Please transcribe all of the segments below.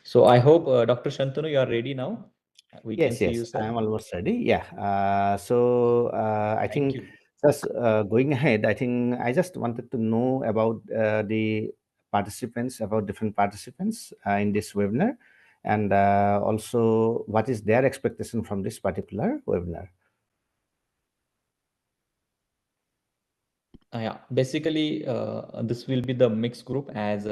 So I hope Dr. Shantanu, you are ready now. We can Yes, see you, yes, I sir. am almost ready. Yeah. I Thank think you. just going ahead, I think I just wanted to know about the participants, about different participants in this webinar, and also what is their expectation from this particular webinar. Yeah, basically, this will be the mixed group as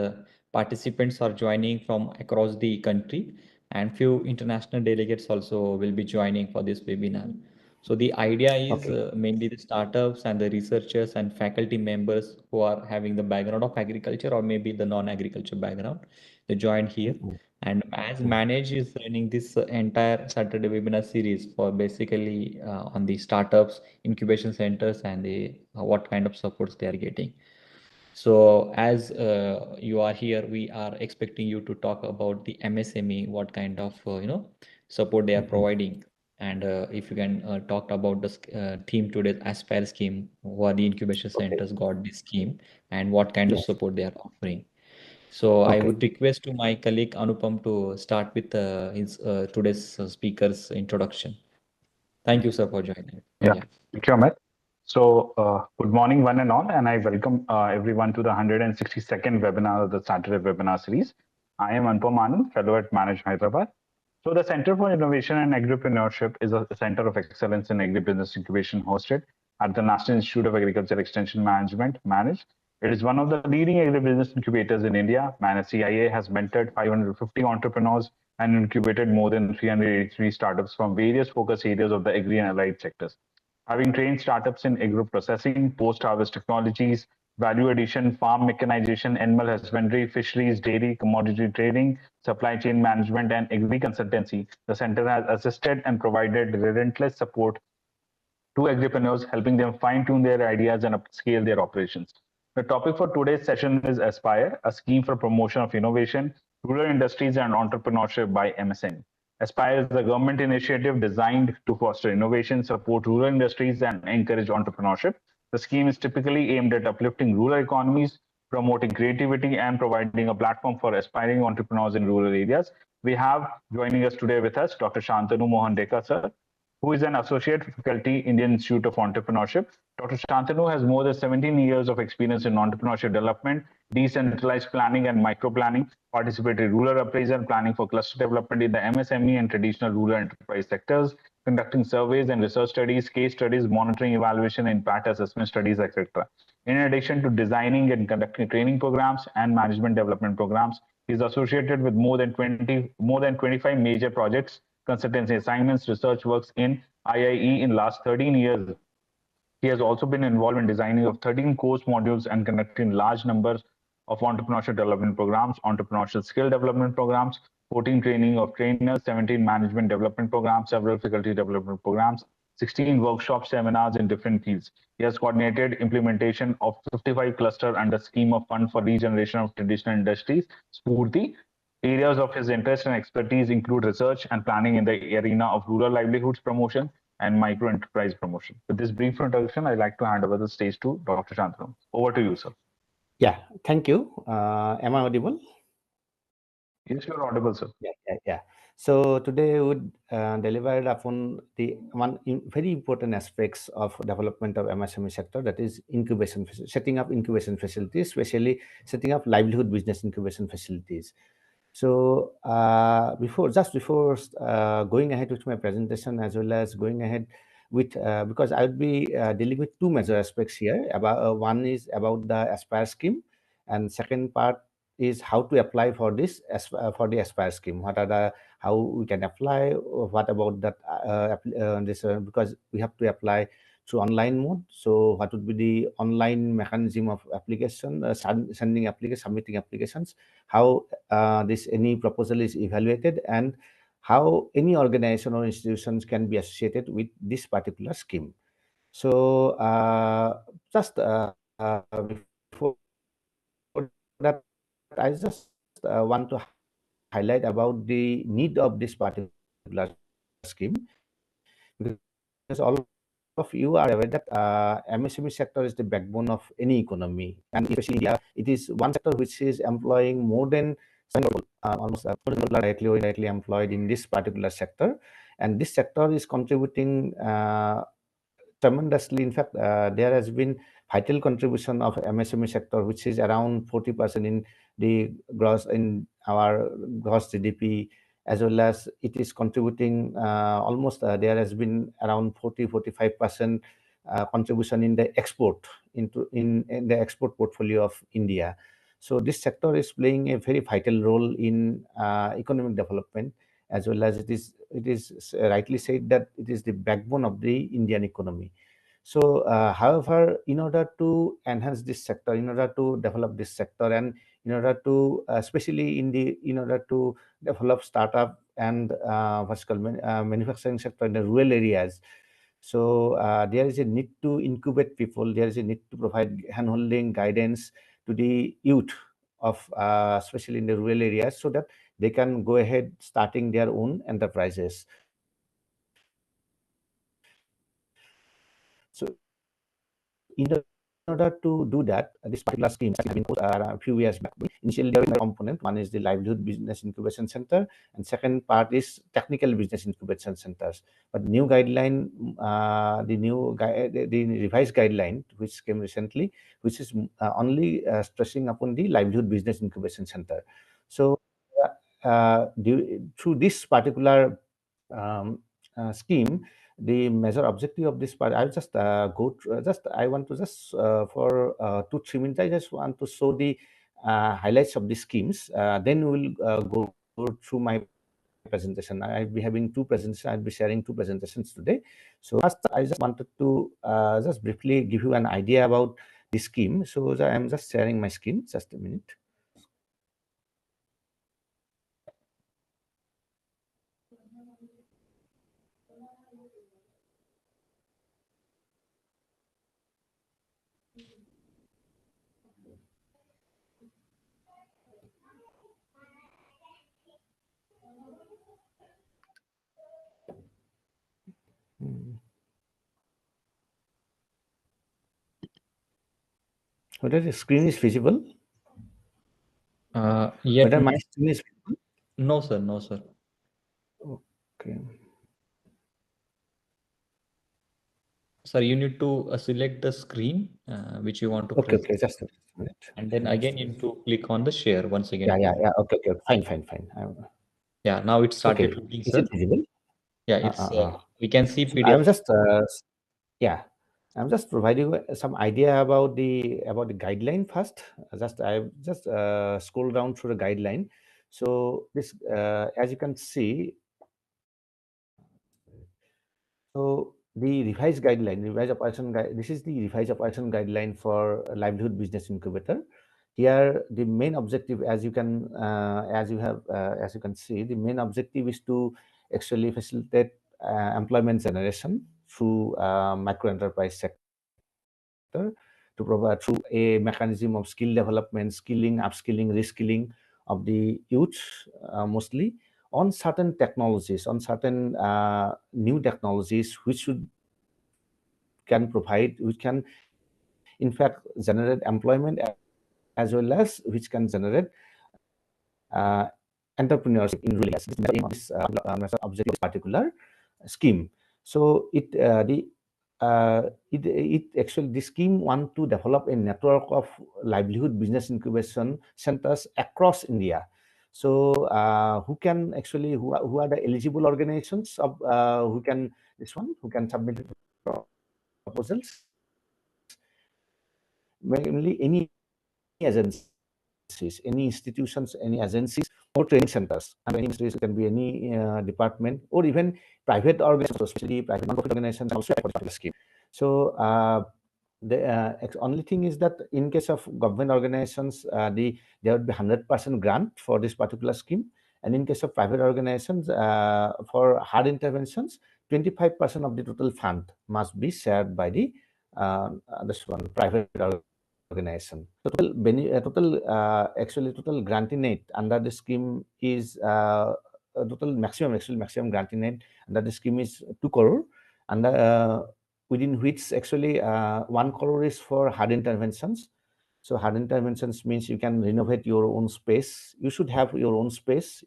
participants are joining from across the country, and few international delegates also will be joining for this webinar. So the idea is Okay. mainly the startups and the researchers and faculty members who are having the background of agriculture or maybe the non-agriculture background. They joined here. Mhm. And as Mhm. Manage is running this entire Saturday webinar series for basically on the startups, incubation centers, and the what kind of supports they are getting. So as you are here, we are expecting you to talk about the MSME, what kind of support they are Mhm. providing, and if you can talk about the theme today's Aspire scheme, who are the incubation Okay. centers got this scheme, and what kind of Yes. support they are offering. So I Okay. would request to my colleague Anupam to start with his today's speaker's introduction. Thank you, sir, for joining. Yeah, Yeah. thank you, Amit. So, good morning, one and all, and I welcome everyone to the 162nd webinar of the Saturday webinar series. I am Anupam Anand, fellow at Manage Hyderabad. So, the Center for Innovation and Agripreneurship is a center of excellence in agribusiness incubation hosted at the National Institute of Agriculture Extension Management, Manage. It is one of the leading agribusiness incubators in India. Manage CIA has mentored 550 entrepreneurs and incubated more than 383 startups from various focus areas of the agri and allied sectors. Having trained startups in agro processing, post-harvest technologies, value addition, farm mechanization, animal husbandry, fisheries, dairy, commodity trading, supply chain management, and agri consultancy, the center has assisted and provided relentless support to agripreneurs, helping them fine-tune their ideas and upscale their operations. The topic for today's session is Aspire, a scheme for promotion of innovation, rural industries, and entrepreneurship by MSME. Aspire is a government initiative designed to foster innovation, support rural industries, and encourage entrepreneurship. The scheme is typically aimed at uplifting rural economies, promoting creativity, and providing a platform for aspiring entrepreneurs in rural areas. We have joining us today with us Dr. Shantanu Mohan Deka, sir, who is an associate faculty in the Institute of Entrepreneurship. Dr. Shantanu has more than 17 years of experience in entrepreneurship development, decentralized planning and micro planning, participated in rural appraisal and planning for cluster development in the MSME and traditional rural enterprise sectors, conducting surveys and research studies, case studies, monitoring evaluation, impact assessment studies, etc. In addition to designing and conducting training programs and management development programs, he is associated with more than 25 major projects, consultancy assignments, research works in IIE in last 13 years. He has also been involved in designing of 13 course modules and conducting large numbers of entrepreneurship development programs, entrepreneurship skill development programs, 14 training of trainers, 17 management development programs, several faculty development programs, 16 workshop seminars in different fields. He has coordinated implementation of 55 cluster under scheme of fund for regeneration of traditional industries, Spurti. Areas of his interest and expertise include research and planning in the arena of rural livelihoods promotion and micro enterprise promotion. With this brief introduction, I'd like to hand over the stage to Dr. Shantanu. Over to you, sir. Yeah. Thank you. Am I audible? Yes, you're audible, sir. Yeah. So today we would deliver upon the very important aspects of development of MSME sector, that is incubation, setting up incubation facilities, especially setting up livelihood business incubation facilities. So before going ahead with my presentation, as well as going ahead with because I would be dealing with two major aspects here. About one is about the Aspire scheme, and second part is how to apply for this for the Aspire scheme. What are the how we can apply? What about that because we have to apply through online mode. So what would be the online mechanism of application, sending application, submitting applications, how this any proposal is evaluated, and how any organization or institutions can be associated with this particular scheme. So just before that, I just want to highlight about the need of this particular scheme, because all of you are aware that MSME sector is the backbone of any economy, and especially India, it is one sector which is employing more than almost directly or indirectly employed in this particular sector, and this sector is contributing tremendously. In fact, there has been vital contribution of MSME sector, which is around 40% in the our gross GDP, as well as it is contributing almost there has been around 40-45% contribution in the export in the export portfolio of India. So this sector is playing a very vital role in economic development, as well as it is rightly said that it is the backbone of the Indian economy. So, however, in order to enhance this sector, in order to develop this sector, and in order to, especially in order to develop startup and what's called manufacturing sector in the rural areas, so there is a need to incubate people. There is a need to provide handholding guidance to the youth of especially in the rural areas, so that they can go ahead starting their own enterprises. So in order to do that, this particular scheme has been put a few years back. Initially, there were component. One is the Livelihood Business Incubation Center, and second part is Technical Business Incubation Centers. But new guideline, the revised guideline, which came recently, which is only stressing upon the Livelihood Business Incubation Center. So through this particular scheme, the major objective of this part, I'll just go through, I want to just for 2-3 minutes, I just want to show the highlights of the schemes. Then we'll go through my presentation. I'll be having two presentations. I'll be sharing two presentations today. So first, I just wanted to just briefly give you an idea about the scheme. So I'm just sharing my screen. Just a minute. Whether the screen is visible? Yeah. Whether my screen is visible? No, sir. No, sir. Okay. Sir, you need to select the screen which you want to Okay, present. okay, just a minute. And then again, you need to click on the share once again. Yeah. Okay. Fine. Yeah, now it started Okay. shooting, Is sir. it visible? Yeah, it's we can see So PDF. I'm just providing some idea about the guideline first. I just scroll down through the guideline. So this, as you can see, so the revised guideline, this is the revised operation guideline for Livelihood Business Incubator. Here, the main objective, as you can see, the main objective is to actually facilitate employment generation through micro enterprise sector, to provide through a mechanism of skill development, skilling, upskilling, reskilling of the youth, mostly on certain technologies, on certain new technologies, which can in fact generate employment, as well as which can generate entrepreneurship in rural areas. This is the aim of this objective of this particular scheme. So it actually, the scheme want to develop a network of livelihood business incubation centers across India. So who are the eligible organizations of who can submit proposals? Mainly any agencies, any institutions, any agencies, or training centers. And any institution can be any department, or even private organizations, especially private non-profit organizations, also for the scheme. So the only thing is that in case of government organizations, there would be 100% grant for this particular scheme, and in case of private organizations, for hard interventions, 25% of the total fund must be shared by the this one private organization. Total granting rate under the scheme is total maximum granting rate under the scheme is 2 crore, and within which actually 1 crore is for hard interventions, So hard interventions means you can renovate your own space. You should have your own space.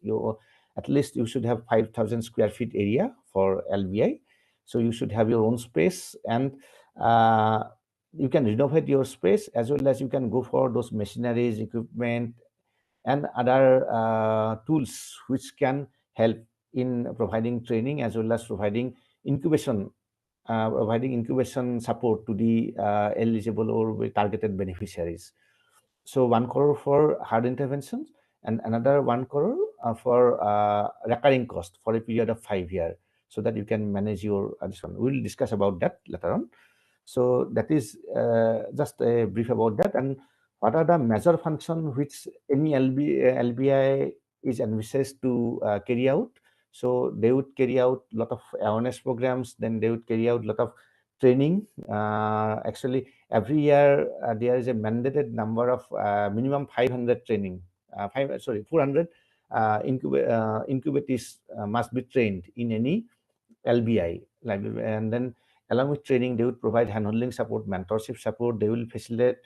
At least you should have 5,000 square feet area for LBI. So you should have your own space, and you can renovate your space, as well as you can go for those machineries, equipment, and other tools which can help in providing training, as well as providing incubation support to the eligible or targeted beneficiaries. So 1 crore for hard interventions, and another 1 crore for recurring cost for a period of 5 years, so that you can manage your this one. We'll discuss about that later on. So that is just a brief about that. And what are the major functions which any LBI is envisaged to carry out? So they would carry out a lot of awareness programs, then they would carry out a lot of training. Actually, every year there is a mandated number of minimum 500 training, 400 incubators must be trained in any LBI. And then along with training, they would provide handholding support, mentorship support. They will facilitate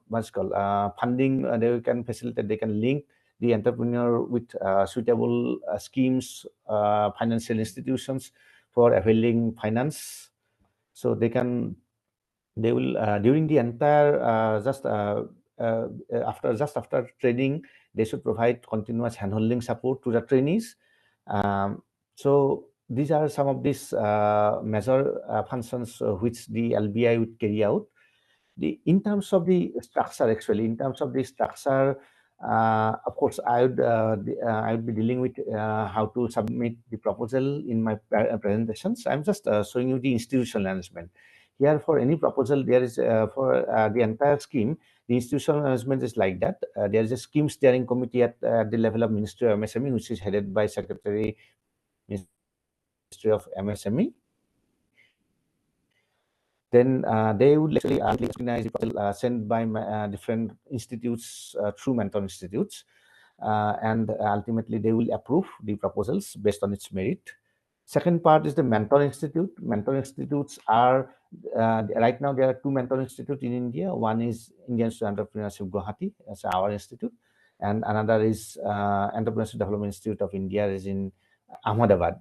what's called funding. They can facilitate, they can link the entrepreneur with suitable schemes, financial institutions for availing finance. So they will during the entire after training, they should provide continuous handholding support to the trainees. So these are some of these major functions which the LBI would carry out. In terms of the structure, of course, I would be dealing with how to submit the proposal in my presentations. I'm just showing you the institutional arrangement. Here, for any proposal, there is for the entire scheme, the institutional arrangement is like that. There is a scheme steering committee at the level of Ministry of MSME, which is headed by Secretary, Ministry of MSME. Then they would actually recognize the proposal sent by different institutes through mentor institutes, and ultimately they will approve the proposals based on its merit. Second part is the mentor institute. Mentor institutes are right now there are 2 mentor institutes in India. One is Indian Entrepreneurship Guwahati, as our institute, and another is Entrepreneurship Development Institute of India, is in Ahmedabad.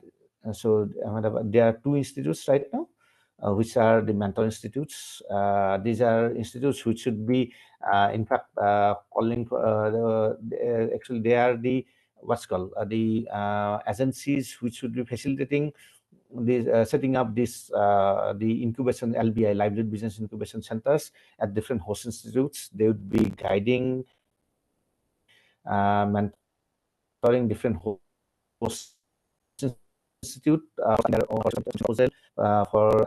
So Ahmedabad, there are 2 institutes right now, which are the mentor institutes. These are institutes which should be, in fact, calling for actually they are the what's called the agencies which should be facilitating this setting up this the incubation LBI, livelihood business incubation centers, at different host institutes. They would be guiding, mentoring different host institute proposal for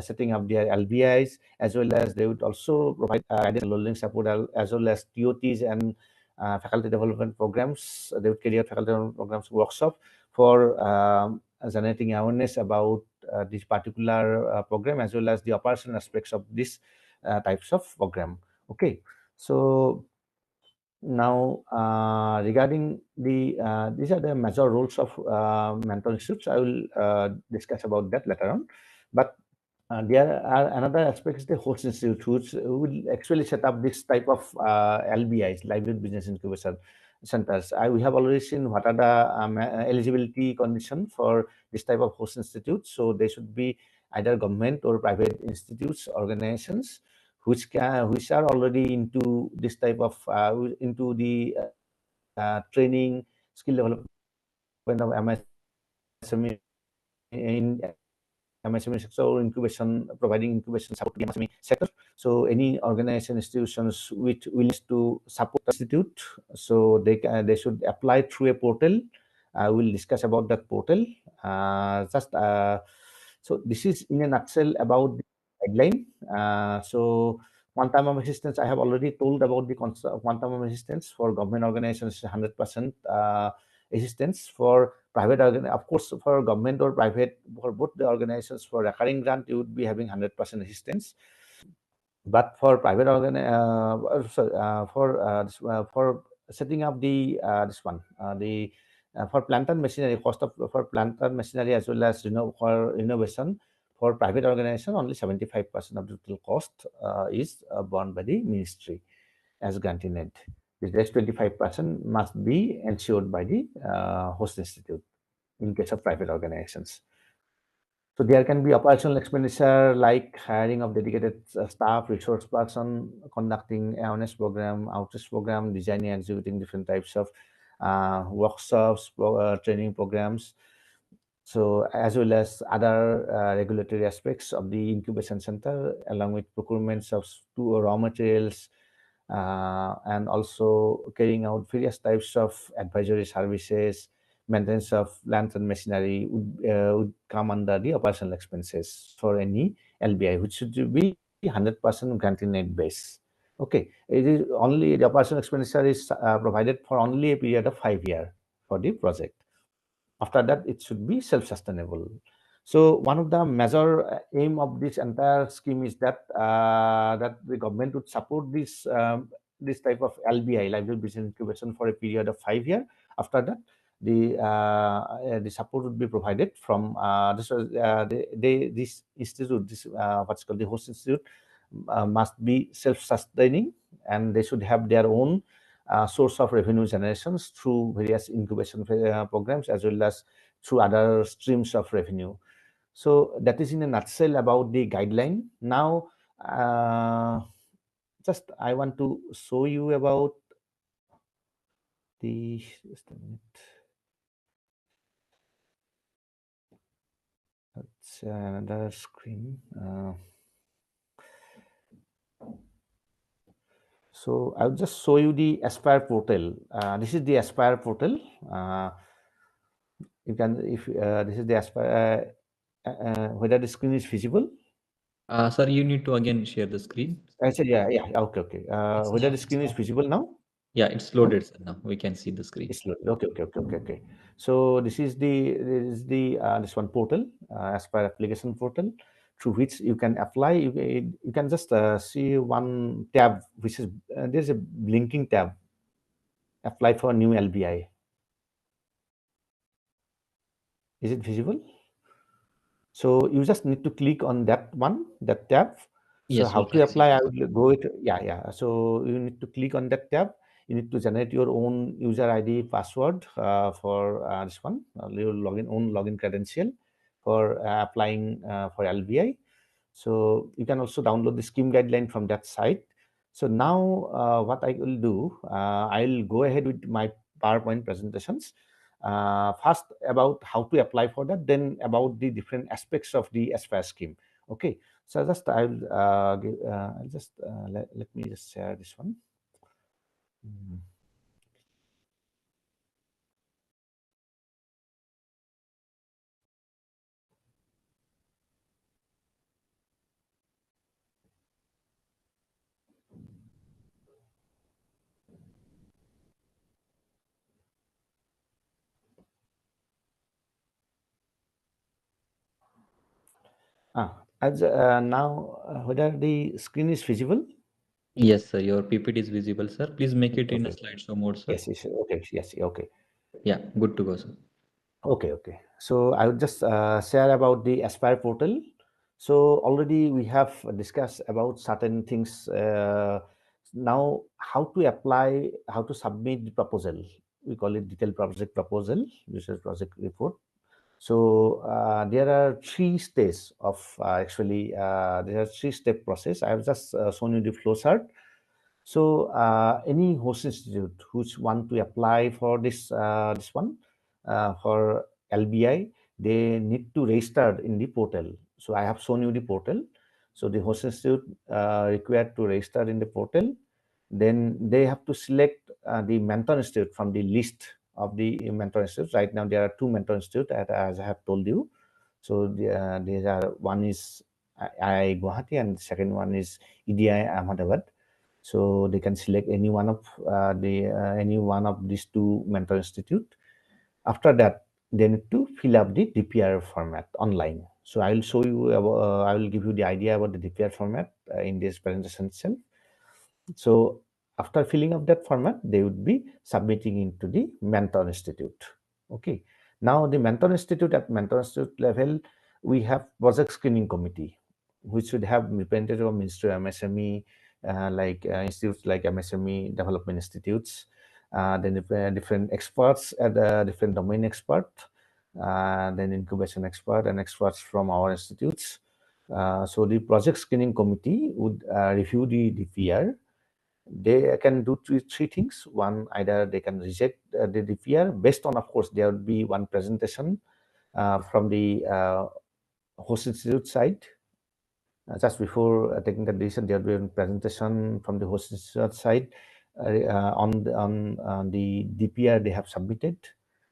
setting up their LBIs, as well as they would also provide learning support, as well as TOTs and faculty development programs. They would carry out faculty development programs workshop for generating awareness about this particular program, as well as the operational aspects of this types of program. Okay, so now, regarding the these are the major roles of mentor institutes. I will discuss about that later on. But there are another aspect is the host institute, which will actually set up this type of LBIs, livelihood business incubation centers. We have already seen what are the eligibility conditions for this type of host institute. So they should be either government or private institutes, organizations, which are already into this type of into the training, skill development of MSME in MSME sector, or incubation, providing incubation support to the MSME sector. So any organization, institutions which willing to support the institute, so they should apply through a portal. We'll discuss about that portal. So this is in a nutshell about the guideline. So quantum of assistance, I have already told about the quantum of assistance for government organizations, 100% assistance. For private, of course, for government or private, for both the organizations, for recurring grant, you would be having 100% assistance. But for private for setting up the this one for plant and machinery, cost of for plant and machinery, as well as for innovation, For private organization, only 75% of the total cost is borne by the ministry as granting aid. The rest 25% must be ensured by the host institute in case of private organizations. So there can be operational expenditure like hiring of dedicated staff, resource person, conducting awareness program, outreach program, designing and executing different types of workshops, training programs. So as well as other regulatory aspects of the incubation center, along with procurements of raw materials, and also carrying out various types of advisory services, maintenance of land and machinery would come under the operational expenses for any LBI, which should be 100% granting aid base. Okay, it is only the operational expenditure is provided for only a period of 5 years for the project. After that, it should be self-sustainable. So one of the major aim of this entire scheme is that that the government would support this this type of LBI, livelihood business incubation, for a period of 5 years. After that, the support would be provided from this institute, this what's called the host institute, must be self-sustaining, and they should have their own source of revenue generations through various incubation programs as well as through other streams of revenue. So that is in a nutshell about the guideline. Now, just I want to show you about the, just a minute. That's another screen. So I'll just show you the Aspire portal. This is the Aspire portal. You can, if this is the Aspire, whether the screen is visible. Sir, you need to again share the screen. I said, yeah, okay. Whether the screen is visible now? Yeah, it's loaded, sir. Now we can see the screen. It's loaded. Okay. So this is the this one portal, Aspire application portal, through which you can apply. You can just see one tab, which is there's a blinking tab. Apply for new LBI. Is it visible? So you just need to click on that one, that tab. So Yes, how we to can see apply? it. I will go it. Yeah. So you need to click on that tab. You need to generate your own user ID password for this one, your own login credential for applying for LBI. So you can also download the scheme guideline from that site. So now what I will do, I'll go ahead with my PowerPoint presentations. First about how to apply for that, then about the different aspects of the Aspire scheme. Okay, so just I'll let me just share this one. Now whether the screen is visible? Yes, sir. Your PPT is visible, sir. Please make it in a Okay. slideshow mode, sir. Yes. Okay. Yes. Okay. Yeah, good to go, sir. Okay. So I would just share about the Aspire portal. So already we have discussed about certain things. Now, how to apply, how to submit the proposal. We call it detailed project proposal, this is project report. So there are 3 stages of actually there are 3-step process. I have just shown you the flow chart. So any host institute which want to apply for this this one for LBI, they need to register in the portal. So I have shown you the portal. So the host institute required to register in the portal. Then they have to select the mentor institute from the list of the mentor institutes. Right now there are 2 mentor institutes, as I have told you. So these are, one is IIA Guwahati and the second one is EDI Ahmedabad. So they can select any one of any one of these 2 mentor institute. After that, they need to fill up the DPR format online. So I will show you. I will give you the idea about the DPR format in this presentation itself. So after filling up that format, they would be submitting into the mentor institute. Okay. Now the mentor institute, at mentor institute level, we have project screening committee, which should have representative of Ministry of MSME, like institutes like MSME Development Institutes, then different experts at different domain expert, then incubation expert and experts from our institutes. So the project screening committee would review the DPR. They can do three things. One, either they can reject the DPR based on, of course, there would be one presentation from the host institute side. Just before taking the decision, there will be a presentation from the host institute side on the DPR they have submitted,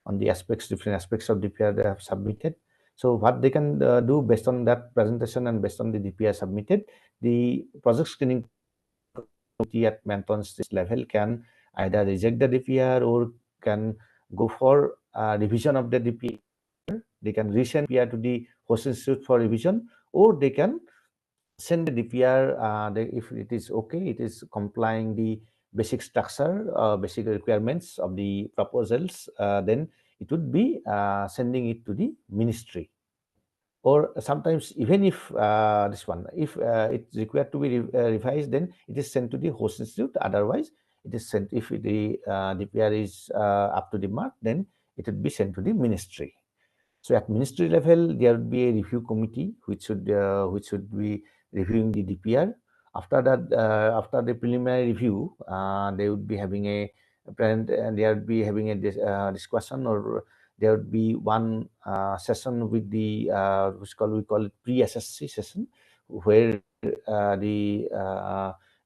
on the different aspects of DPR they have submitted. So what they can do based on that presentation and based on the DPR submitted, the project screening committee at maintenance level can either reject the DPR or can go for revision of the DPR. They can resend DPR to the host institute for revision, or they can send the DPR if it is okay, it is complying the basic structure, basic requirements of the proposals, then it would be sending it to the ministry. Or sometimes even if if it's required to be revised, then it is sent to the host institute. Otherwise, it is sent, if the DPR is up to the mark, then it would be sent to the ministry. So at ministry level, there would be a review committee which should be reviewing the DPR. After that, after the preliminary review, they would be having a discussion, or there would be one session with the we call it pre-SSC session, where the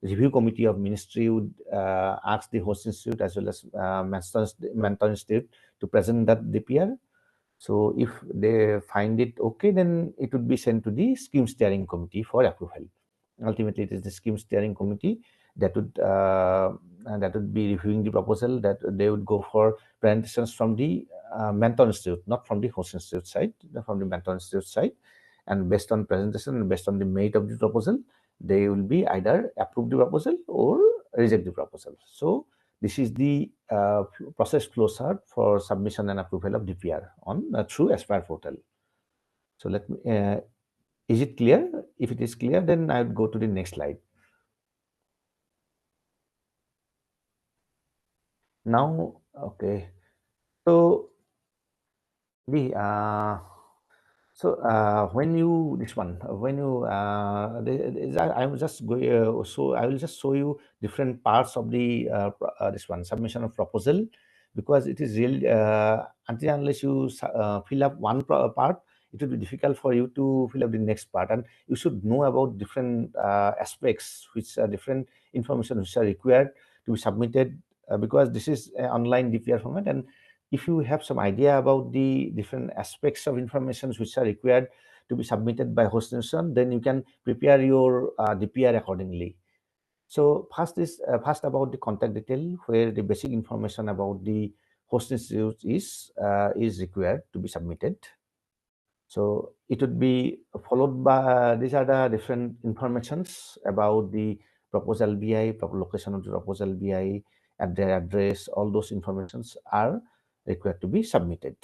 review committee of ministry would ask the host institute as well as mentor institute to present that DPR. So if they find it okay, then it would be sent to the scheme steering committee for approval. Ultimately, it is the scheme steering committee that would be reviewing the proposal, that they would go for presentations from the mentor institute, not from the host institute side, from the mentor institute side. And based on presentation and based on the merit of the proposal, they will be either approve the proposal or reject the proposal. So this is the process flow chart for submission and approval of DPR on through Aspire portal. So let me, is it clear? If it is clear, then I would go to the next slide. Now, okay. So the when you I will just go. So I will just show you different parts of the this one submission of proposal, because it is really until unless you fill up one part, it will be difficult for you to fill up the next part, and you should know about different aspects, which are different information which are required to be submitted, because this is an online DPR format. And if you have some idea about the different aspects of information which are required to be submitted by host institution, then you can prepare your DPR accordingly. So first about the contact detail, where the basic information about the host institute is required to be submitted. So it would be followed by these are the different informations about the proposal BI, location of the proposal BI, at their address. All those informations are required to be submitted.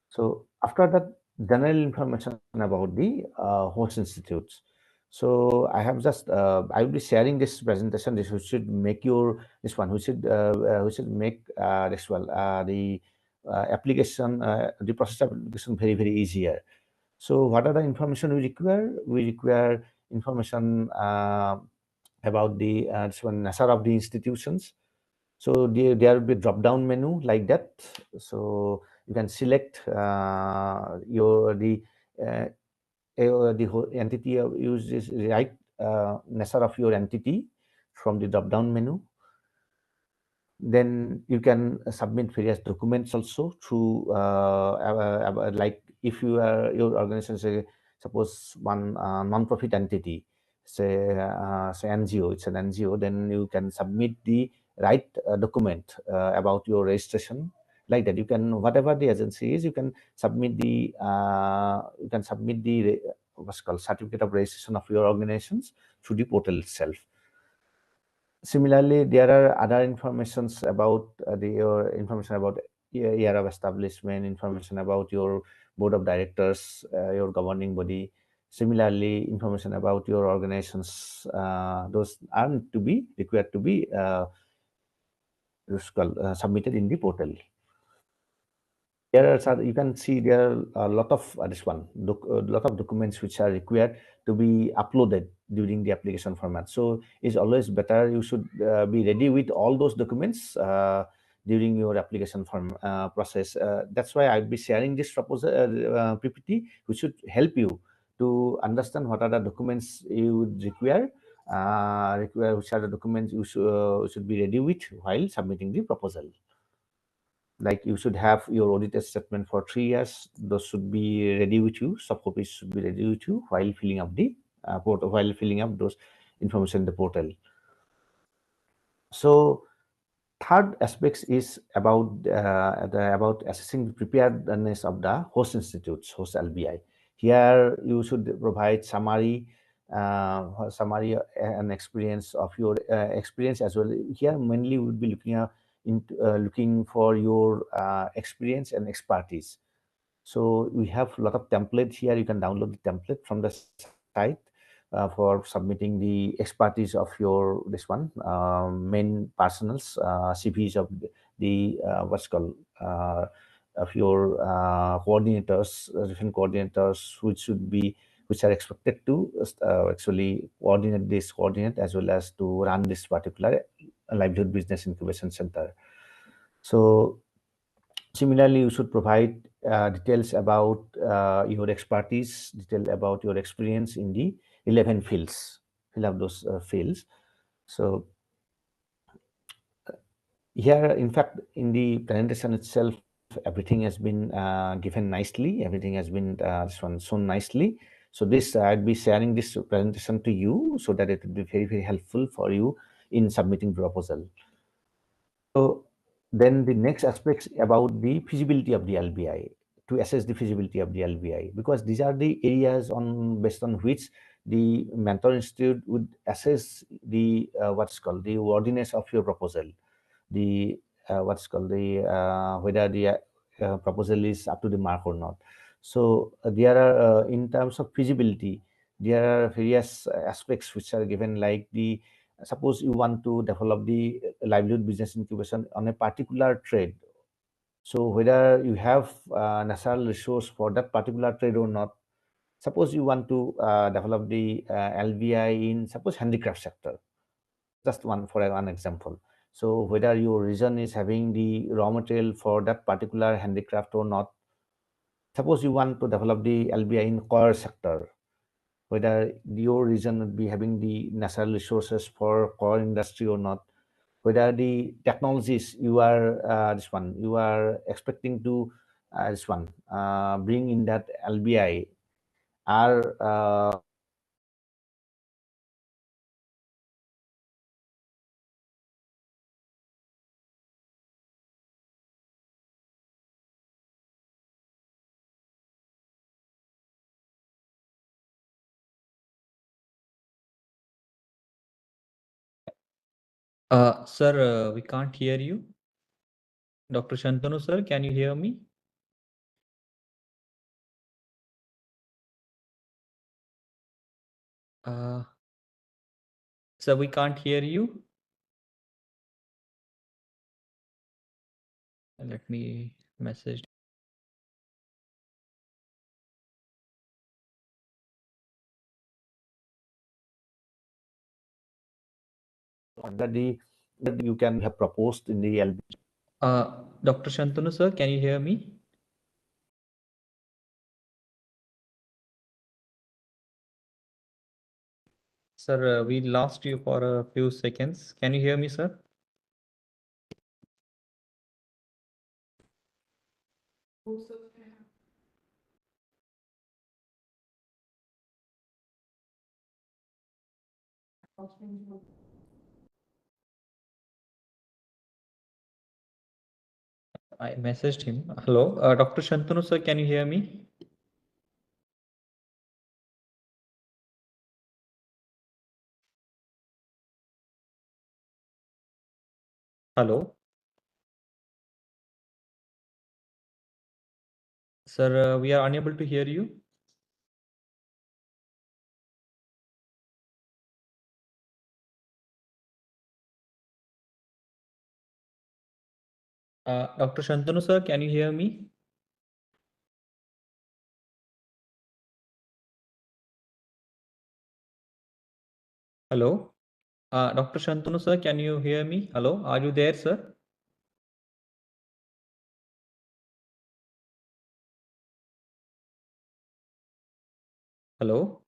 So after that, general information about the host institutes. So I have just I will be sharing this presentation. This should make your we should make this the application, the process of application very easier. So what are the information we require? We require information about the nature of the institutions. So there will be drop-down menu like that. So you can select the entity of use is right nature of your entity from the drop-down menu. Then you can submit various documents also through like if you are your organization, say suppose one non-profit entity, say NGO, it's an NGO, then you can submit the right document about your registration, like that. You can, whatever the agency is, you can submit the what's called certificate of registration of your organizations through the portal itself. Similarly, there are other informations about information about year of establishment, information about your board of directors, your governing body. Similarly, information about your organizations, those are to be required to be submitted in the portal. Here are, you can see there are a lot of lot of documents which are required to be uploaded during the application format. So it's always better you should be ready with all those documents during your application form process. That's why I'll be sharing this proposal PPT, which should help you to understand what are the documents you would require, which are the documents you should be ready with while submitting the proposal. Like you should have your audited statement for 3 years. Those should be ready with you. Soft copies should be ready with you while filling up the portal, while filling up those information in the portal. So third aspects is about about assessing the preparedness of the host institutes, host LBI. Here you should provide summary and experience of your experience as well. Here mainly we would be looking for your experience and expertise. So we have a lot of templates here. You can download the template from the site for submitting the expertise of your main personals, CVs of the what's called of your coordinators, different coordinators, which are expected to actually coordinate as well as to run this particular livelihood business incubation center. So similarly, you should provide details about your expertise, detail about your experience in the 11 fields. Fill up those fields. So here, in fact, in the presentation itself, everything has been given nicely. Everything has been shown nicely. So this, I'd be sharing this presentation to you so that it will be very, very helpful for you in submitting proposal. So then the next aspects about the feasibility of the LBI, to assess the feasibility of the LBI, because these are the areas based on which the mentor institute would assess the what's called the worthiness of your proposal, the what's called the whether the proposal is up to the mark or not. So there are in terms of feasibility, there are various aspects which are given, like the suppose you want to develop the livelihood business incubation on a particular trade. So whether you have natural resource for that particular trade or not. Suppose you want to develop the LBI in suppose handicraft sector. Just one example. So whether your region is having the raw material for that particular handicraft or not. Suppose you want to develop the LBI in coir sector, whether your region would be having the natural resources for core industry or not, whether the technologies you are you are expecting to bring in that LBI are Sir, we can't hear you. Dr. Shantanu, sir, can you hear me? Sir, we can't hear you. Let me message. that you can have proposed in the LBI. Dr. Shantanu, sir, can you hear me? Sir, we lost you for a few seconds. Can you hear me, sir? I messaged him. Hello, Dr. Shantanu, sir, can you hear me? Hello. Sir, we are unable to hear you. Dr. Shantanu, sir, can you hear me? Hello? Dr. Shantanu, sir, can you hear me? Hello? Are you there, sir? Hello?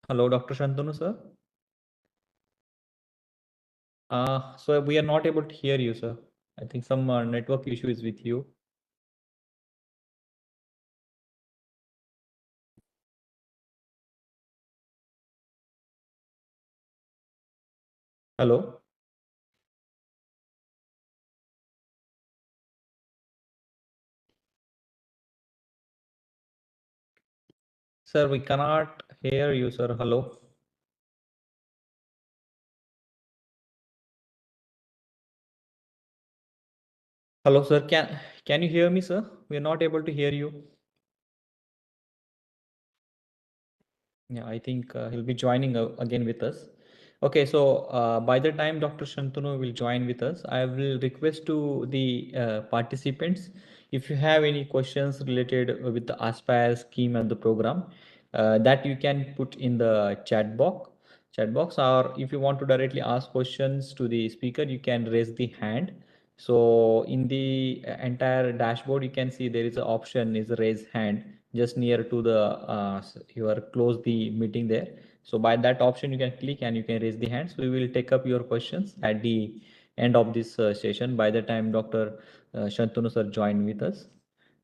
Hello, Dr. Shantanu, sir. So we are not able to hear you, sir. I think some network issue is with you. Hello? Sir, we cannot hear you, sir. Hello? Hello, sir. Can you hear me, sir? We are not able to hear you. Yeah, I think he'll be joining again with us. Okay, so by the time Dr. Shantanu will join with us, I will request to the participants, if you have any questions related with the Aspire scheme and the program, that you can put in the chat box, or if you want to directly ask questions to the speaker, you can raise the hand. So in the entire dashboard, you can see there is an option is raise hand just near to the you are close the meeting there. So by that option you can click and you can raise the hands. We will take up your questions at the end of this session by the time Dr. Shantanu sir join with us.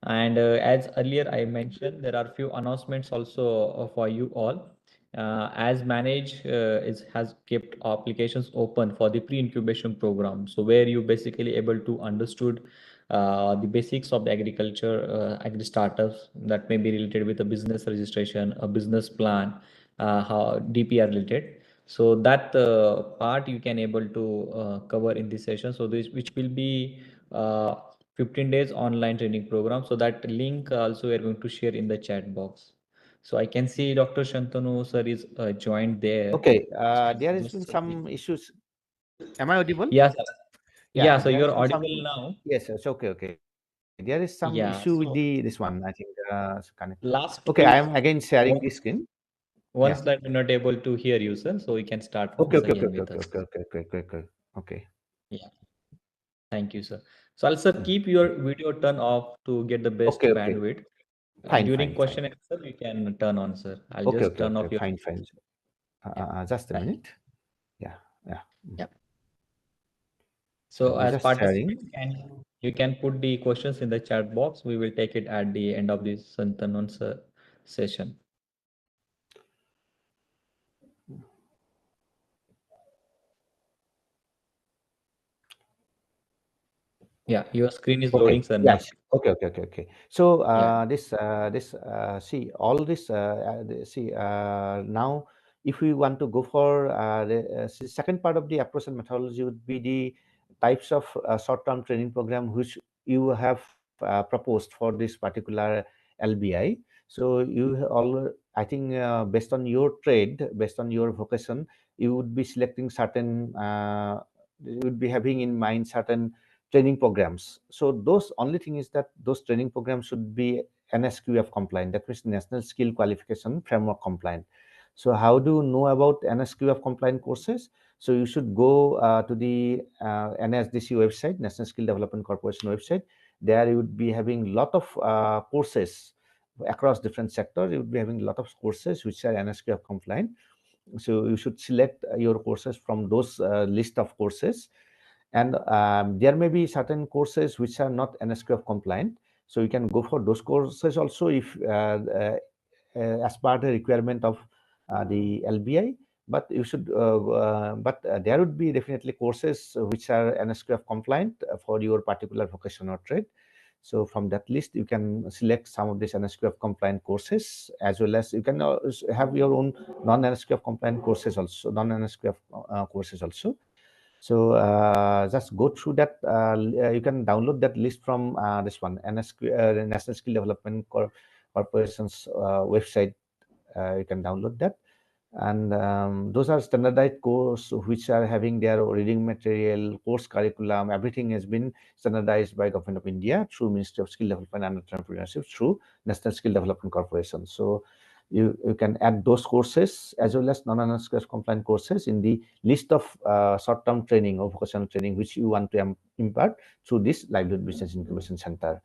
And as earlier I mentioned, there are few announcements also for you all. As Manage has kept applications open for the pre-incubation program. So where you basically able to understood the basics of the agriculture, agri startups that may be related with a business registration, a business plan, how DPR related. So that part you can able to cover in this session. So this which will be 15 days online training program. So that link also we are going to share in the chat box. So I can see Dr. Shantanu sir is joined there. Okay, So I'll there has been just some issues. Am I audible? yes, Yeah, yeah. So there you're has been some. audible now. Yes, it's okay, okay. There is some Yeah. issue with So the this one. I think connect. last Okay, I week, am again sharing one, the screen. one Yeah. slide we're not able to hear you, sir. So we can start Okay, once okay, okay, again okay, with okay, us. okay, okay, okay, okay, okay. Okay. Yeah. Thank you, sir. So I'll sir keep your video turn off to get the best Okay, okay. bandwidth. Fine, During fine, fine. question answer, you can turn on, sir. I'll Okay, just okay, turn okay. off your Fine, video. fine. Yeah. Just a Thank you. minute. Yeah, yeah. Yeah. So I'm as just sharing. participants, you can put the questions in the chat box. We will take it at the end of this Santanon sir session. Yeah, your screen is loading, Okay. sir, now. Yes. Okay. Okay. Okay. Okay. So Yeah. see all this see now if we want to go for the second part of the approach and methodology would be the types of short-term training program which you have proposed for this particular LBI. So you all I think based on your trade, based on your vocation, you would be selecting certain. You would be having in mind certain training programs. So those only thing is that those training programs should be NSQF compliant. That means National Skill Qualification Framework compliant. So how do you know about NSQF compliant courses? So you should go to the NSDC website, National Skill Development Corporation website. There you would be having lot of courses across different sectors. You would be having a lot of courses which are NSQF compliant. So you should select your courses from those list of courses, and there may be certain courses which are not NSQF compliant. So you can go for those courses also if as per the requirement of the LBI. But you should, there would be definitely courses which are NSQF compliant for your particular vocation or trade. So from that list, you can select some of these NSQF compliant courses, as well as you can have your own non-NSQF compliant courses also, non-NSQF courses also. So just go through that. You can download that list from this one, National Skill Development Corporation's website. You can download that. And those are standardized courses which are having their reading material, course curriculum. Everything has been standardized by Government of India through Ministry of Skill Development and Entrepreneurship through National Skill Development Corporation. So you can add those courses as well as non-NSQF compliant courses in the list of short-term training or vocational training which you want to impart through this Livelihood Business Incubation Center.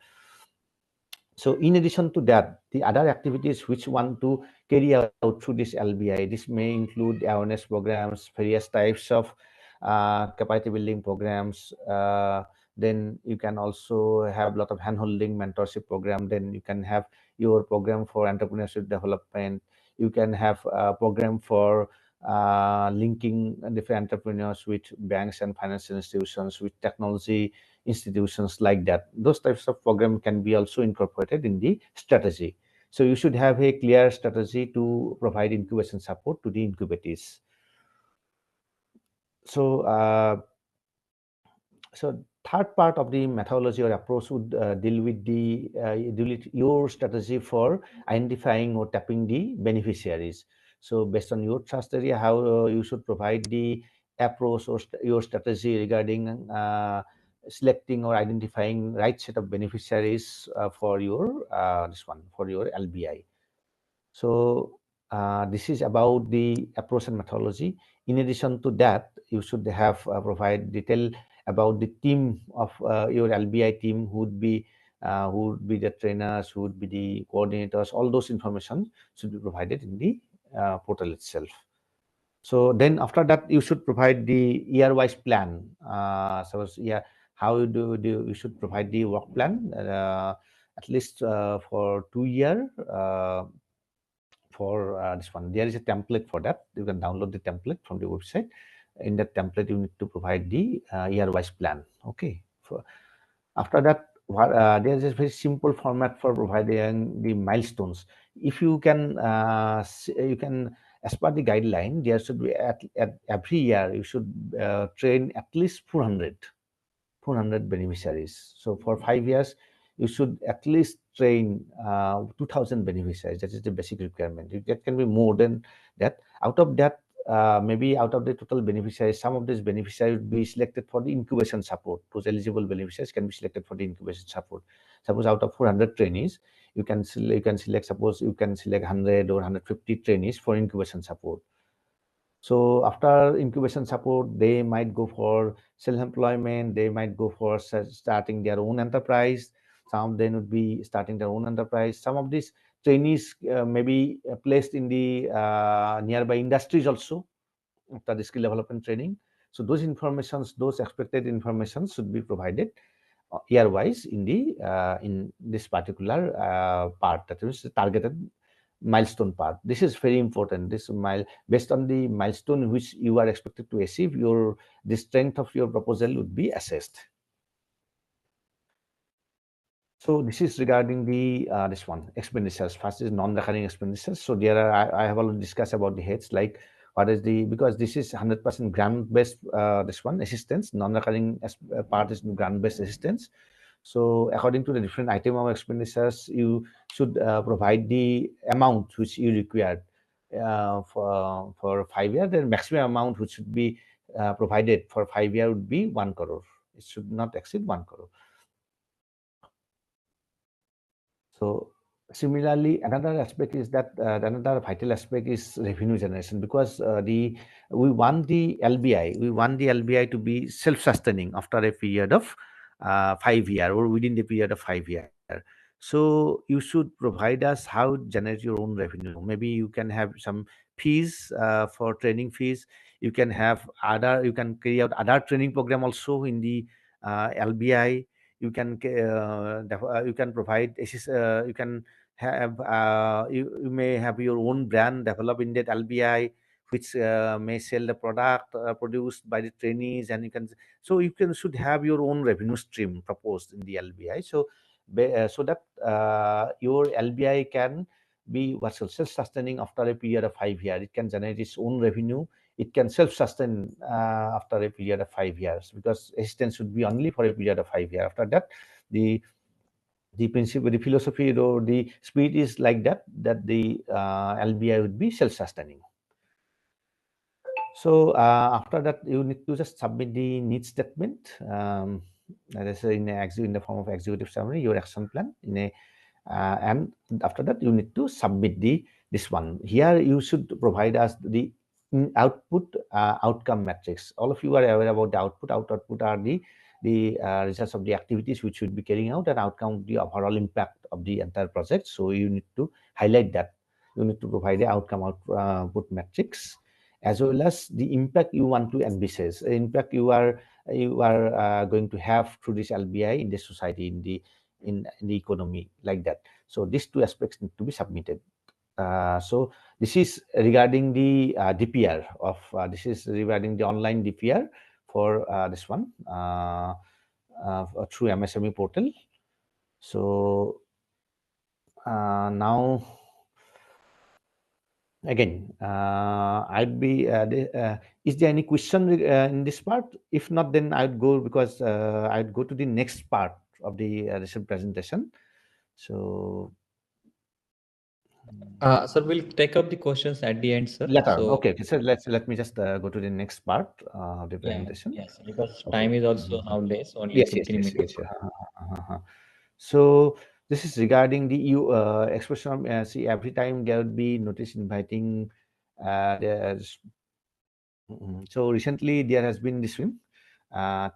So in addition to that, the other activities which want to carry out through this LBI, this may include awareness programs, various types of capacity building programs. Then you can also have a lot of hand-holding mentorship program. Then you can have your program for entrepreneurship development. You can have a program for linking different entrepreneurs with banks and financial institutions, with technology institutions like that. Those types of program can be also incorporated in the strategy. So you should have a clear strategy to provide incubation support to the incubatees. So third part of the methodology or approach would deal with your strategy for identifying or tapping the beneficiaries. So based on your trust area, how you should provide the approach or your strategy regarding selecting or identifying right set of beneficiaries for your for your LBI. So this is about the approach and methodology. In addition to that, you should have provide detail about the team of your LBI team, who would be the trainers, who would be the coordinators. All those information should be provided in the portal itself. So then after that, you should provide the year-wise plan. So yeah, how you should provide the work plan at least for 2 years. For this one, there is a template for that. You can download the template from the website. In that template, you need to provide the year-wise plan. Okay. After that, there is a very simple format for providing the milestones. If you can, as per the guideline, there should be at every year you should train at least 400 beneficiaries. So for 5 years, you should at least train 2,000 beneficiaries. That is the basic requirement. That can be more than that. Out of that, maybe out of the total beneficiaries, some of these beneficiaries will be selected for the incubation support. Those eligible beneficiaries can be selected for the incubation support. Suppose out of 400 trainees, you can select 100 or 150 trainees for incubation support. So after incubation support, they might go for self-employment. They might go for starting their own enterprise. Some of them would be starting their own enterprise. Some of these trainees may be placed in the nearby industries also after the skill development training. So those informations, those expected information should be provided year-wise in this particular part, that is targeted milestone part. This is very important. Based on the milestone which you are expected to achieve, the strength of your proposal would be assessed. So this is regarding the this one expenditures. First is non-recurring expenditures. So there are I have already discussed about the heads, like what is because this is 100% grant-based this one assistance. Non-recurring part is grant-based assistance. So according to the different item of expenditures, you should provide the amount which you required for 5 years. The maximum amount which should be provided for 5 years would be 1 crore. It should not exceed 1 crore. So similarly, another aspect is that another vital aspect is revenue generation, because we want the LBI to be self-sustaining after a period of 5 years or within the period of 5 years. So you should provide us how to generate your own revenue. Maybe you can have some fees for training fees. You can carry out other training program also in the LBI. You can provide you can have you may have your own brand developed in that LBI, which may sell the product produced by the trainees, and you should have your own revenue stream proposed in the LBI. So so that your LBI can be self-sustaining after a period of 5 years. It can generate its own revenue. It can self-sustain after a period of 5 years, because assistance should be only for a period of 5 years. After that, the principle, the philosophy, or the spirit is like that the LBI would be self-sustaining. So after that, you need to just submit the needs statement. That is in the form of executive summary, your action plan, and after that you need to submit this one. Here you should provide us the output outcome matrix. All of you are aware about the output. Output are the results of the activities which should be carrying out, and outcome the overall impact of the entire project. So you need to highlight that. You need to provide the outcome output matrix, as well as the impact you want to envisage, the impact you are going to have through this LBI in the society, in the economy, like that. So these two aspects need to be submitted. So this is regarding the DPR of this is regarding the online DPR for this one through MSME portal. So now again, I'd be is there any question in this part? If not, then I'd go, because I'd go to the next part of the recent presentation. So Sir, we'll take up the questions at the end, sir. later. So, Okay. So let me just go to the next part of the presentation. yes, because Okay. time is also nowadays only Yes, 15 yes. minutes. So this is regarding the expression of see, every time there would be notice inviting. So recently there has been this one.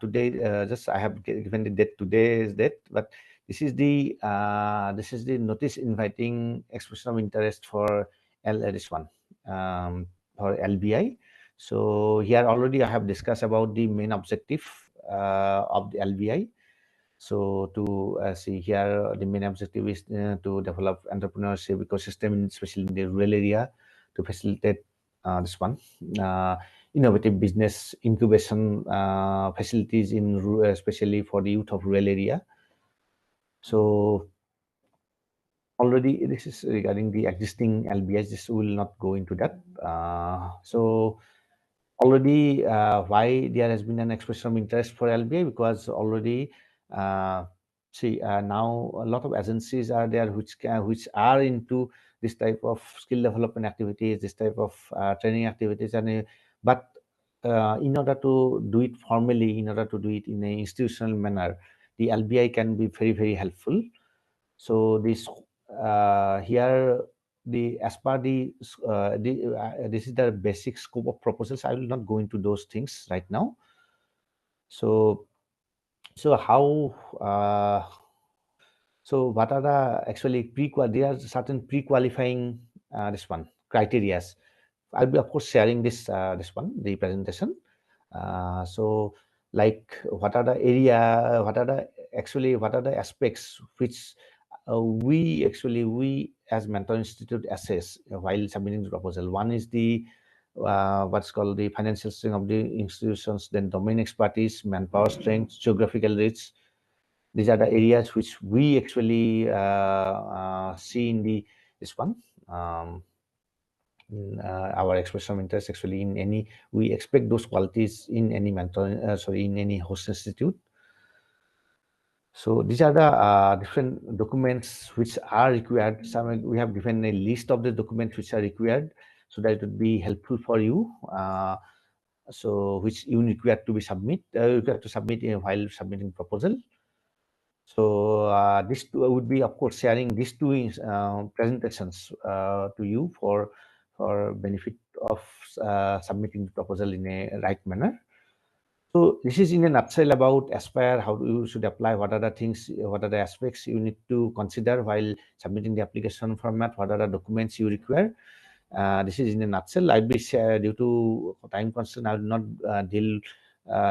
Today, just I have given the date. Today's date, but this is the notice inviting expression of interest for this one for LBI. So here already I have discussed about the main objective of the LBI. So to see here, the main objective is to develop entrepreneurship ecosystem, especially in the rural area, to facilitate this one innovative business incubation facilities in especially for the youth of rural area. So already this is regarding the existing LBIs. This will not go into that. So already why there has been an expression of interest for LBI, because already now a lot of agencies are there which are into this type of skill development activities, this type of training activities, and but in order to do it formally, in order to do it in an institutional manner, the LBI can be very, very helpful. So this here as per this is the basic scope of proposals. I will not go into those things right now. So how so what are the actually there are certain pre-qualifying this one criterias. I'll be of course sharing this the presentation. So like what are the aspects which we as Mentor Institute assess while submitting the proposal. One is the what's called the financial strength of the institutions, then domain expertise, manpower strength, geographical reach. These are the areas which we actually see in this one. In our expression of interest, actually, we expect those qualities in any in any host institute. So these are the different documents which are required. We have given a list of the documents which are required, so that it would be helpful for you. So which you require to submit while submitting proposal. So this would be, of course, sharing these two presentations to you for benefit of submitting the proposal in a right manner. So this is in a nutshell about Aspire, how you should apply, what are the things, what are the aspects you need to consider while submitting the application format, what are the documents you require. This is in a nutshell. I'll be due to time constraint, I will not deal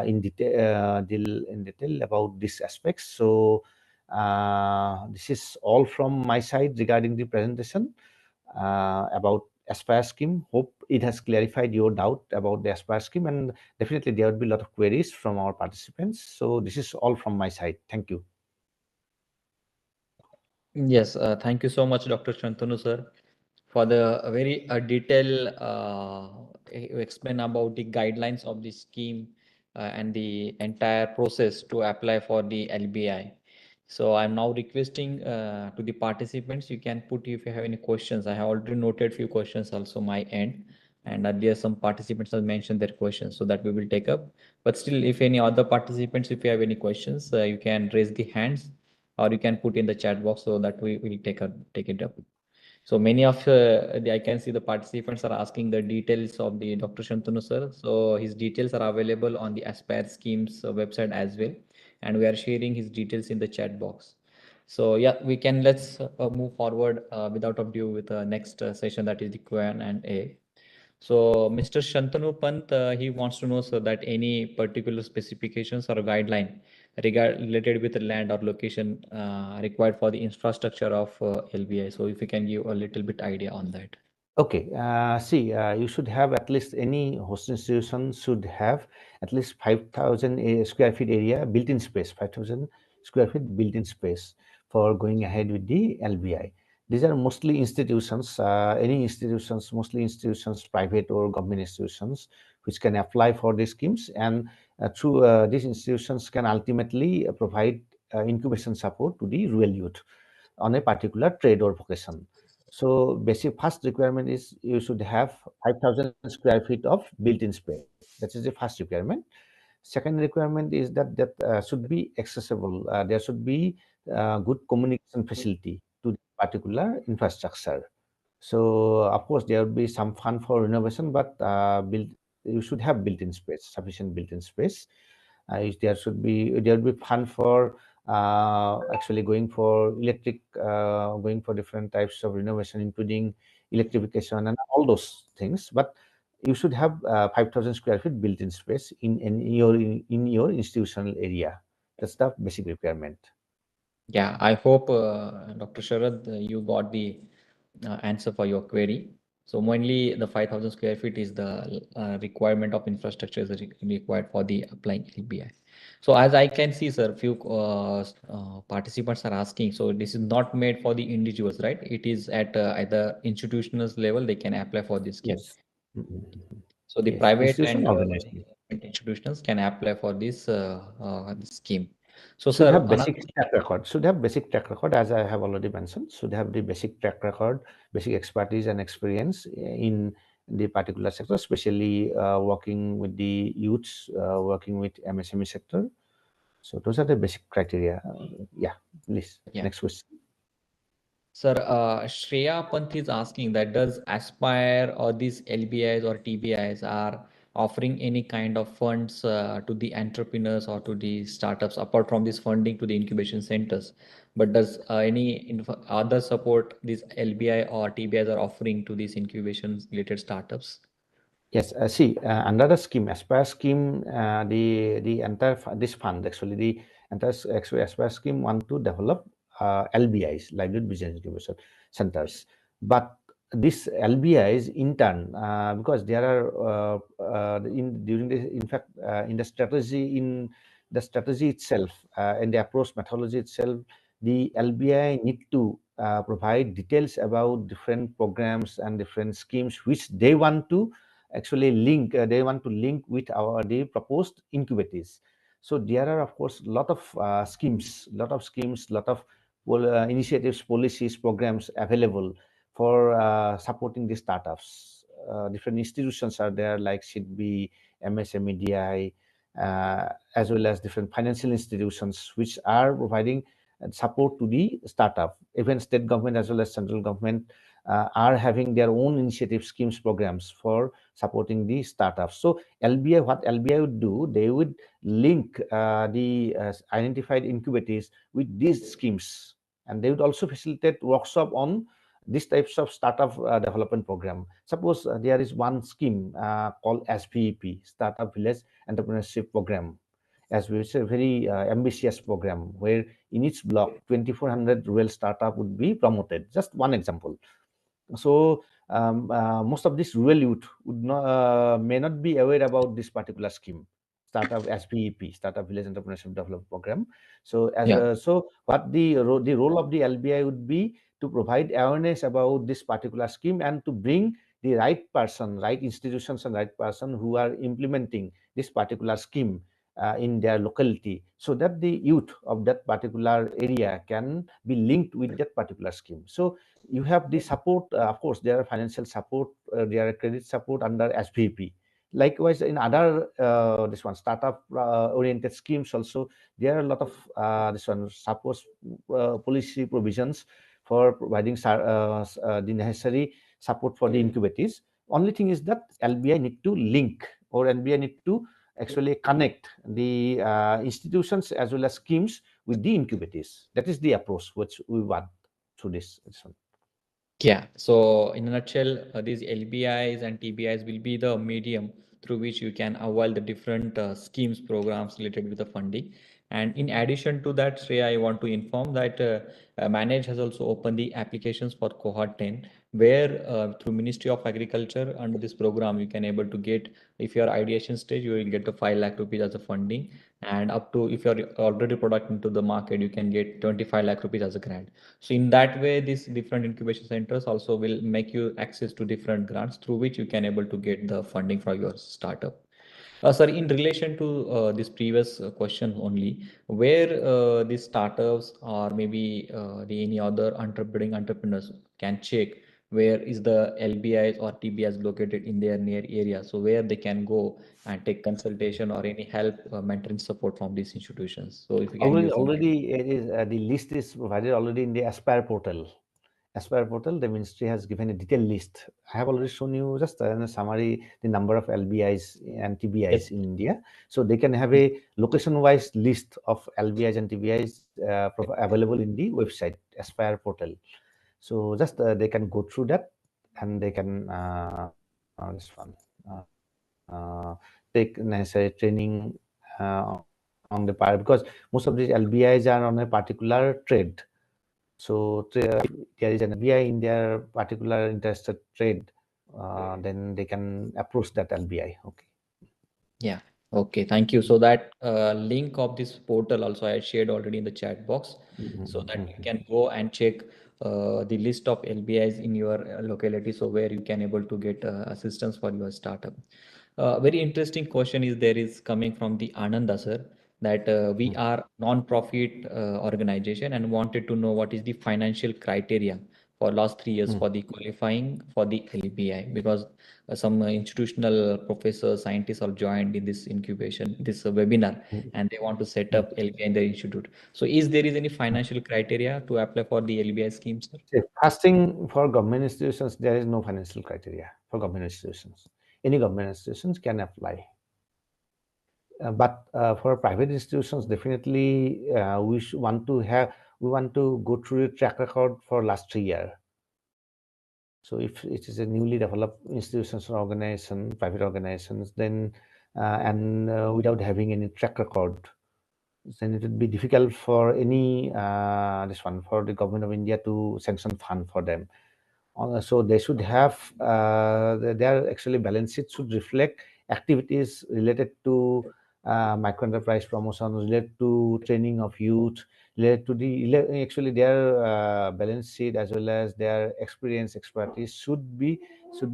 in detail about these aspects. So this is all from my side regarding the presentation about Aspire scheme. Hope it has clarified your doubt about the Aspire scheme, and definitely there would be a lot of queries from our participants. So this is all from my side. Thank you. Yes, thank you so much, Dr. Shantanu sir, for the very detailed explain about the guidelines of the scheme and the entire process to apply for the LBI. So I'm now requesting to the participants, you can put if you have any questions. I have already noted few questions also my end, and earlier some participants have mentioned their questions, so that we will take up. But still, if any other participants, if you have any questions, you can raise the hands or you can put in the chat box so that we will take it up. So many of I can see the participants are asking the details of the Dr. Shantanu sir. So his details are available on the Aspire Schemes website as well, and we are sharing his details in the chat box. So yeah, we can let's move forward without ado with the next session, that is the Q&A. So Mr. Shantanu Pant, he wants to know so that any particular specifications or guideline related with the land or location required for the infrastructure of LBI. So if you can give a little bit idea on that. Okay, see, you should have at least any host institution should have at least 5,000 square feet area built-in space, 5,000 square feet built-in space for going ahead with the LBI. These are mostly institutions, any institutions, mostly institutions, private or government institutions, which can apply for these schemes, and through these institutions can ultimately provide incubation support to the rural youth on a particular trade or vocation. So basic first requirement is you should have 5,000 square feet of built-in space. That is the first requirement. Second requirement is that should be accessible. There should be good communication facility to the particular infrastructure. So of course there will be some fund for renovation, but you should have built-in space, sufficient built-in space. There will be fund for actually going for electric, going for different types of renovation, including electrification and all those things. But you should have 5,000 square feet built-in space in your institutional area. That's the basic requirement. Yeah, I hope Dr. Sharad, you got the answer for your query. So mainly the 5,000 square feet is the requirement of infrastructure is required for the applying LBI. So as I can see, sir, few participants are asking. So this is not made for the individuals, right? It is at either institutional level they can apply for this scheme. Yes. Mm-hmm. So the Yes, private institution and organization institutions can apply for this scheme. So should sir, have another. basic track record. Should have basic track record, as I have already mentioned. Should have the basic track record, basic expertise and experience in the particular sector, especially working with the youths, working with MSME sector. So those are the basic criteria. Yeah, please. Yeah. Next question. Sir, Shreya Pant is asking that does Aspire or these LBIs or TBIs are offering any kind of funds to the entrepreneurs or to the startups apart from this funding to the incubation centers? But does any other support these LBI or TBIs are offering to these incubation related startups? Yes, see, under the scheme, Aspire scheme, the entire this fund actually the entire actually Aspire scheme want to develop LBIs, livelihood business incubation centers, but this LBIs in turn because there are in fact in the strategy itself in the approach methodology itself, the LBI need to provide details about different programs and different schemes which they want to actually link, they want to link with the proposed incubators. So there are of course lot of schemes, lot of initiatives, policies, programs available for supporting the startups. Different institutions are there like SIDBI, MSME, as well as different financial institutions which are providing support to the startup. Even state government as well as central government are having their own initiative schemes, programs for supporting the startups. So LBI, what LBI would do, they would link the identified incubators with these schemes, and they would also facilitate workshop on these types of startup development program. Suppose there is one scheme called SVEP, Startup Village Entrepreneurship Program, as we say, very ambitious program where in each block 2,400 rural startup would be promoted. Just one example. So most of this rural youth would not may not be aware about this particular scheme. startup SVEP, Startup Village Entrepreneurship Development Program. So Yeah. so what the role of the LBI would be to provide awareness about this particular scheme and to bring the right person, right institutions and right person who are implementing this particular scheme in their locality, so that the youth of that particular area can be linked with that particular scheme. So you have the support, of course, there are financial support, there are credit support under SVP. Likewise, in other this one startup oriented schemes also, there are a lot of this one suppose policy provisions for providing the necessary support for the incubators. Only thing is that LBI need to link, or LBI need to actually connect the institutions as well as schemes with the incubators. That is the approach which we want through this one. Yeah, so in a nutshell, these LBIs and TBIs will be the medium through which you can avail the different schemes, programs related with the funding. And in addition to that, Shreya, I want to inform that Manage has also opened the applications for cohort 10, where through Ministry of Agriculture under this program, you can able to get, if you are ideation stage, you will get the 5 lakh rupees as a funding. And up to, if you're already product into the market, you can get 25 lakh rupees as a grant. So in that way, these different incubation centers also will make you access to different grants through which you can able to get the funding for your startup. Sir, in relation to this previous question only, where these startups or maybe the any other budding entrepreneurs can check where is the LBIs or TBIs located in their near area, so where they can go and take consultation or any help, mentoring support from these institutions. So if you can give some. Already it is the list is provided already in the Aspire portal. Aspire portal, the ministry has given a detailed list. I have already shown you just in a summary the number of LBIs and TBIs Yes. in India. So they can have a location-wise list of LBIs and TBIs available in the website Aspire portal. So just they can go through that, and they can this one take necessary training on the part, because most of these LBIs are on a particular trade. So there is an LBI in their particular interested trade, then they can approach that LBI. Okay. Yeah. Okay. Thank you. So that link of this portal also I shared already in the chat box, so that you can go and check the list of LBIs in your locality, so where you can able to get assistance for your startup. Very interesting question is there is coming from the Ananda sir, that we are non-profit organization and wanted to know what is the financial criteria for last 3 years for the qualifying for the LBI, because some institutional professors, scientists have joined in this incubation, this webinar, and they want to set up LBI in their institute. So is there is any financial criteria to apply for the LBI scheme, sir? First thing, for government institutions, there is no financial criteria for government institutions. Any government institutions can apply. But for private institutions, definitely we want to go through a track record for last 3 years. So if it is a newly developed institutions or organization, private organizations, then and without having any track record, then it would be difficult for any for the government of India to sanction fund for them. So they should have their actually balance sheet should reflect activities related to micro enterprise promotion, related to training of youth, related to actually their balance sheet as well as their expertise should be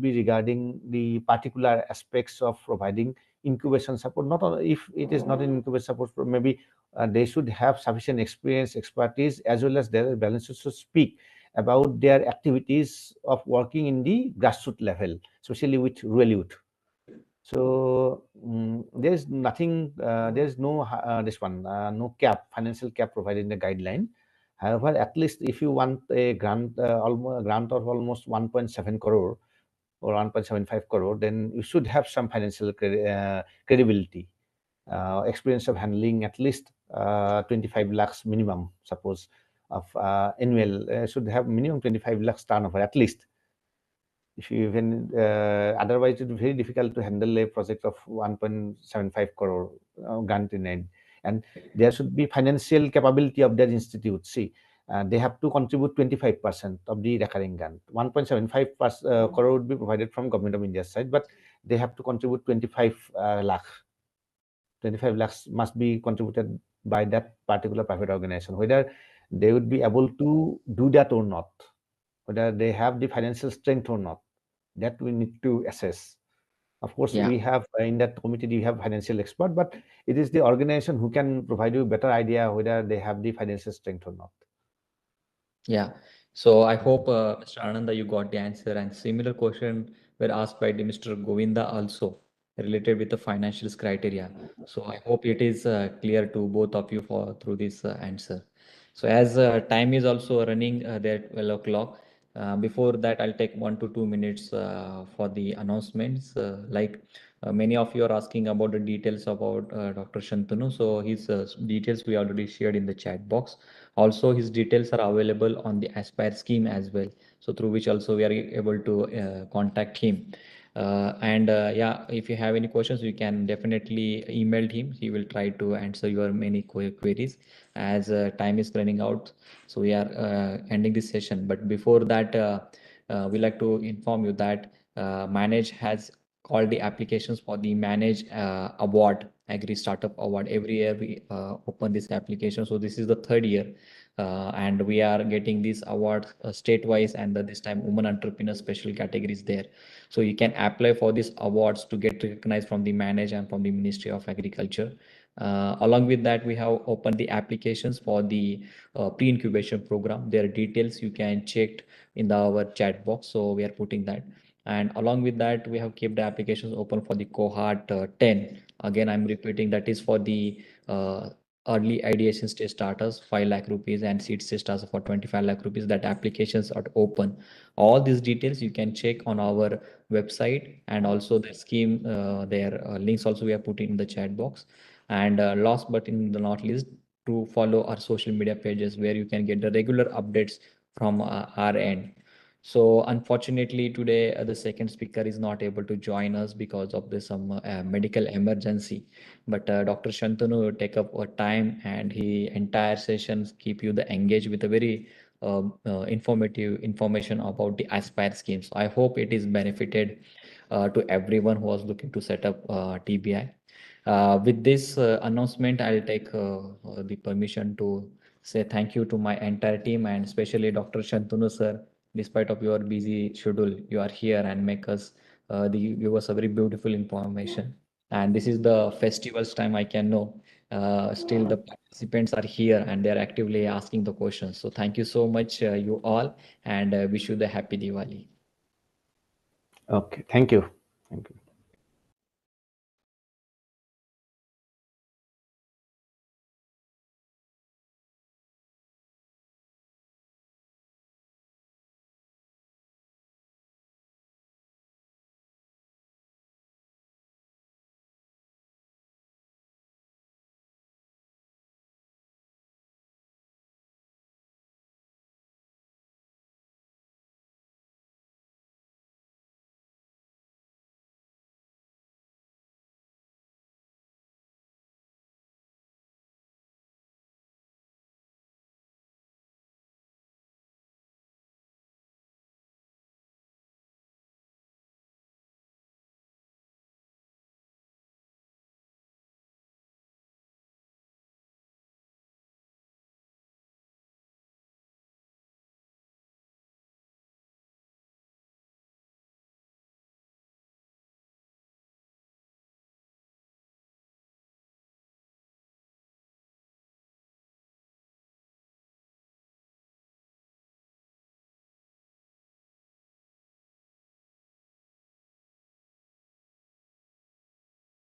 regarding the particular aspects of providing incubation support. Not only if it is not an incubation support, maybe they should have sufficient experience, expertise, as well as their balance sheet should speak about their activities of working in the grassroots level, especially with rural youth. So there's nothing, there's no no cap, financial cap provided in the guideline. However, at least if you want a grant, grant of almost 1.7 crore or 1.75 crore, then you should have some financial credibility, experience of handling at least 25 lakhs minimum, suppose, of annual, should have minimum 25 lakhs turnover at least. If you even otherwise it will be very difficult to handle a project of 1.75 crore grant in aid. And there should be financial capability of that institute. See, they have to contribute 25% of the recurring grant. 1.75 crore would be provided from Government of India's side, but they have to contribute 25 lakh 25 lakhs must be contributed by that particular private organization. Whether they would be able to do that or not, whether they have the financial strength or not, that we need to assess. Of course, Yeah. we have in that committee, we have financial expert, but it is the organization who can provide you a better idea whether they have the financial strength or not. Yeah. So I hope, Mr. Ananda, you got the answer. And similar question were asked by the Mr. Govinda also related with the financials criteria. So I hope it is clear to both of you for through this answer. So as time is also running there at 12 o'clock. Before that, I'll take 1 to 2 minutes for the announcements. Many of you are asking about the details about Dr. Shantanu. So his details we already shared in the chat box. Also, his details are available on the Aspire scheme as well. So through which also we are able to contact him. Yeah, if you have any questions, you can definitely email him. He will try to answer your many queries as time is running out. So we are ending this session. But before that, we like to inform you that Manage has called the applications for the Manage Award, Agri Startup Award. Every year we open this application. So this is the third year. And we are getting these awards state-wise, and this time Women Entrepreneur special categories there. So you can apply for these awards to get recognized from the Manage and from the Ministry of Agriculture. Along with that, we have opened the applications for the pre-incubation program. Their details you can check in our chat box. So we are putting that. And along with that, we have kept the applications open for the cohort 10. Again, I'm repeating, that is for the early ideation stage starters, 5 lakh rupees, and seed stage starters for 25 lakh rupees. That applications are open. All these details you can check on our website, and also the scheme, their links also we are putting in the chat box. And last but in the not least, to follow our social media pages where you can get the regular updates from our end. So unfortunately today the second speaker is not able to join us because of the some medical emergency. But Dr. Shantanu will take up time, and he entire sessions keep you the engaged with a very informative information about the Aspire scheme. So I hope it is benefited to everyone who was looking to set up TBI. With this announcement, I'll take the permission to say thank you to my entire team, and especially Dr. Shantanu sir. Despite of your busy schedule, you are here and make us give us a very beautiful information. And this is the festivals time, I can know. Still the participants are here and they're actively asking the questions. So thank you so much, you all, and wish you the happy Diwali. Okay, thank you. Thank you.